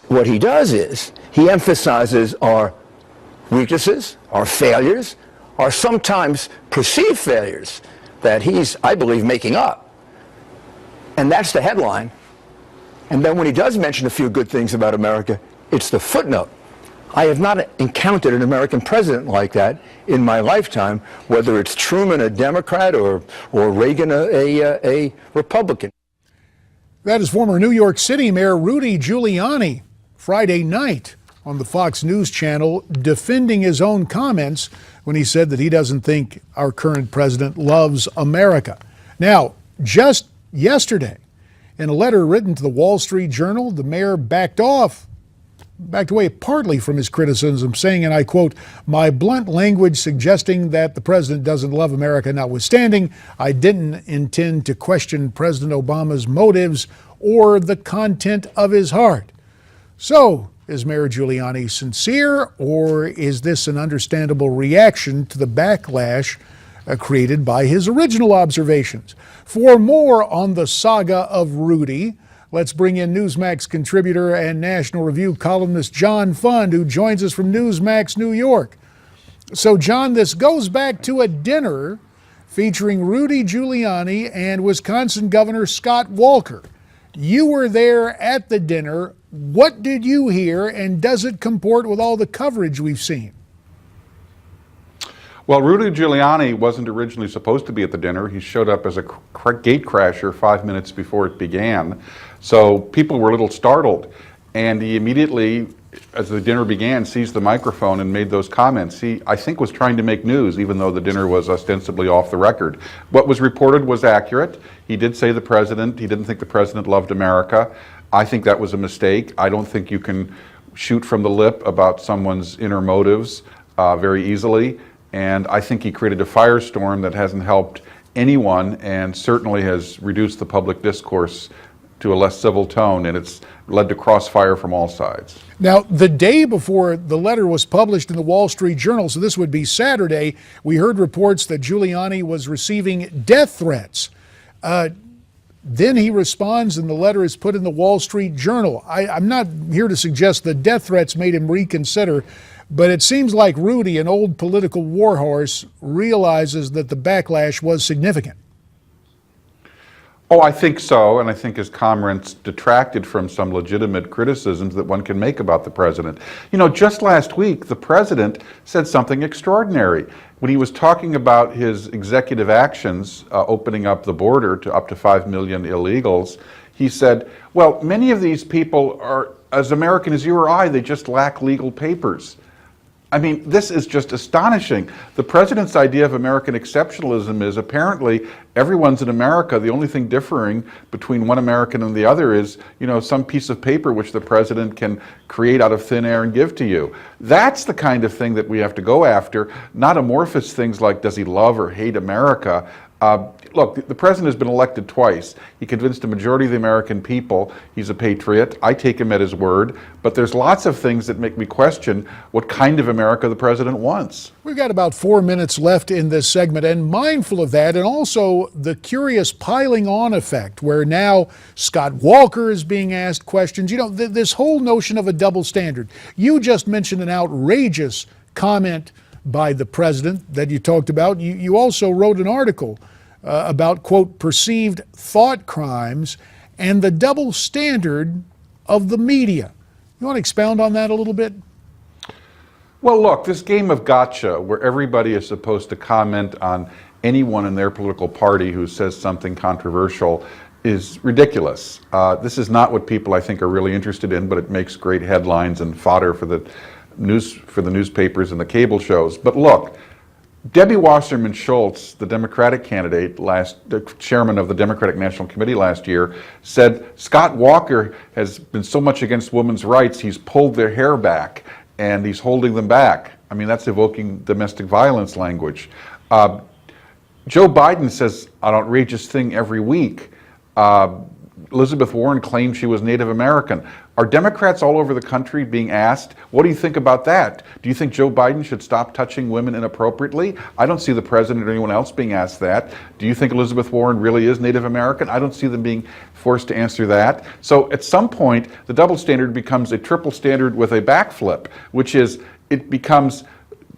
what he does is he emphasizes our weaknesses, our failures, our sometimes perceived failures that he's, I believe, making up. And that's the headline. And then when he does mention a few good things about America, it's the footnote. I have not encountered an American president like that in my lifetime, whether it's Truman, a Democrat, or Reagan, a Republican. That is former New York City Mayor Rudy Giuliani Friday night on the Fox News channel defending his own comments when he said that he doesn't think our current president loves America. Now, just yesterday, in a letter written to the Wall Street Journal, the mayor backed away partly from his criticism, saying, and I quote, "My blunt language suggesting that the president doesn't love America notwithstanding, I didn't intend to question President Obama's motives or the content of his heart." So, is Mayor Giuliani sincere, or is this an understandable reaction to the backlash created by his original observations? For more on the saga of Rudy, let's bring in Newsmax contributor and National Review columnist John Fund, who joins us from Newsmax, New York. So, John, this goes back to a dinner featuring Rudy Giuliani and Wisconsin Governor Scott Walker. You were there at the dinner. What did you hear, and does it comport with all the coverage we've seen? Well, Rudy Giuliani wasn't originally supposed to be at the dinner. He showed up as a gate crasher 5 minutes before it began. So people were a little startled. And he immediately, as the dinner began, seized the microphone and made those comments. He, I think, was trying to make news, even though the dinner was ostensibly off the record. What was reported was accurate. He did say he didn't think the president loved America. I think that was a mistake. I don't think you can shoot from the lip about someone's inner motives very easily. And I think he created a firestorm that hasn't helped anyone and certainly has reduced the public discourse to a less civil tone, and it's led to crossfire from all sides. Now, the day before the letter was published in the Wall Street Journal, so this would be Saturday, we heard reports that Giuliani was receiving death threats. Then he responds and the letter is put in the Wall Street Journal. I'm not here to suggest the death threats made him reconsider, but it seems like Rudy, an old political warhorse, realizes that the backlash was significant. Oh, I think so, and I think his comments detracted from some legitimate criticisms that one can make about the president. You know, just last week, the president said something extraordinary. When he was talking about his executive actions, opening up the border to up to 5 million illegals, he said, well, many of these people are as American as you or I, they just lack legal papers. I mean, this is just astonishing. The president's idea of American exceptionalism is apparently everyone's in America. The only thing differing between one American and the other is, you know, some piece of paper which the president can create out of thin air and give to you. That's the kind of thing that we have to go after, not amorphous things like does he love or hate America. Look, the president has been elected twice. He convinced a majority of the American people he's a patriot. I take him at his word. But there's lots of things that make me question what kind of America the president wants. We've got about 4 minutes left in this segment, and mindful of that, and also the curious piling on effect, where now Scott Walker is being asked questions. You know, this whole notion of a double standard. You just mentioned an outrageous comment by the president that you talked about. You also wrote an article about, quote, perceived thought crimes and the double standard of the media. You want to expound on that a little bit? Well, look, this game of gotcha, where everybody is supposed to comment on anyone in their political party who says something controversial, is ridiculous. This is not what people, I think, are really interested in, but it makes great headlines and fodder for the newspapers and the cable shows. But look, Debbie Wasserman Schultz, the Democratic candidate, the chairman of the Democratic National Committee last year, said Scott Walker has been so much against women's rights, he's pulled their hair back and he's holding them back. I mean, that's evoking domestic violence language. Joe Biden says an outrageous thing every week. Elizabeth Warren claimed she was Native American. Are Democrats all over the country being asked, what do you think about that? Do you think Joe Biden should stop touching women inappropriately? I don't see the president or anyone else being asked that. Do you think Elizabeth Warren really is Native American? I don't see them being forced to answer that. So at some point, the double standard becomes a triple standard with a backflip, which is it becomes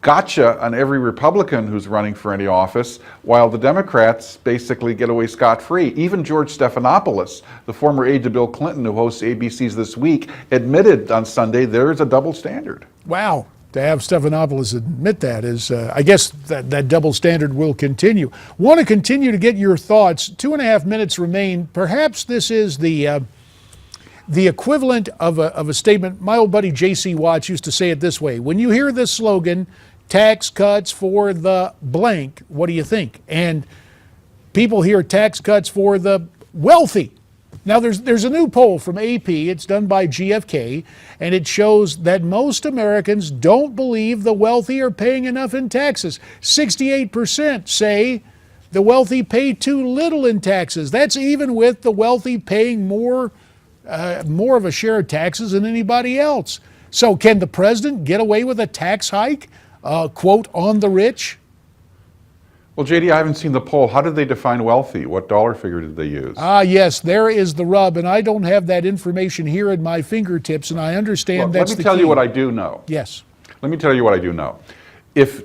gotcha on every Republican who's running for any office, while the Democrats basically get away scot-free. Even George Stephanopoulos, the former aide to Bill Clinton who hosts ABC's This Week, admitted on Sunday there is a double standard. Wow. To have Stephanopoulos admit that is, I guess that double standard will continue. Want to continue to get your thoughts. 2.5 minutes remain. Perhaps this is the equivalent of a statement. My old buddy J.C. Watts used to say it this way: when you hear this slogan, tax cuts for the blank, what do you think? And people hear tax cuts for the wealthy. Now there's a new poll from AP, it's done by GFK, and it shows that most Americans don't believe the wealthy are paying enough in taxes. 68% say the wealthy pay too little in taxes. That's even with the wealthy paying more of a share of taxes than anybody else. So can the president get away with a tax hike, quote, on the rich? Well, JD, I haven't seen the poll. How did they define wealthy? What dollar figure did they use? Yes, there is the rub, and I don't have that information here at my fingertips, and I understand that's the key. Let me tell you what I do know. Yes. Let me tell you what I do know. If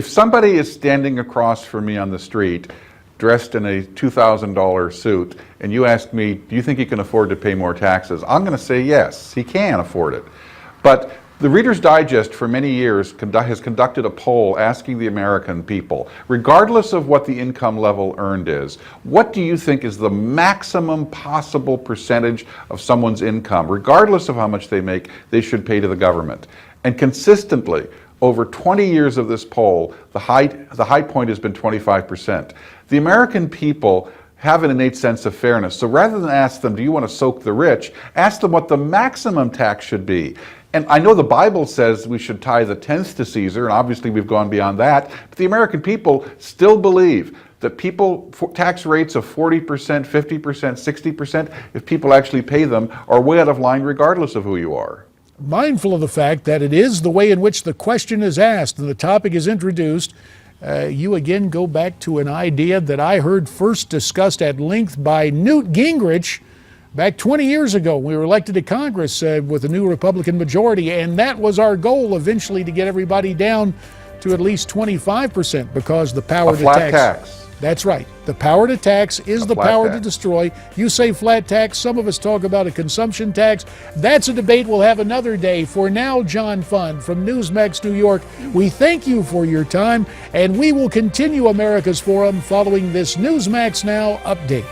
somebody is standing across from me on the street dressed in a $2,000 suit, and you ask me, do you think he can afford to pay more taxes? I'm going to say yes, he can afford it. But the Reader's Digest for many years has conducted a poll asking the American people, regardless of what the income level earned is, what do you think is the maximum possible percentage of someone's income, regardless of how much they make, they should pay to the government? And consistently, over 20 years of this poll, the high point has been 25%. The American people have an innate sense of fairness. So rather than ask them, do you want to soak the rich, ask them what the maximum tax should be. And I know the Bible says we should tithe a tenth to Caesar, and obviously we've gone beyond that, but the American people still believe that tax rates of 40%, 50%, 60%, if people actually pay them, are way out of line regardless of who you are. Mindful of the fact that it is the way in which the question is asked and the topic is introduced, you again go back to an idea that I heard first discussed at length by Newt Gingrich back 20 years ago. We were elected to Congress with a new Republican majority, and that was our goal eventually, to get everybody down to at least 25%, because the power to tax. That's right. The power to tax is the power to destroy. You say flat tax, some of us talk about a consumption tax. That's a debate we'll have another day. For now, John Fund from Newsmax New York, we thank you for your time, and we will continue America's Forum following this Newsmax Now update.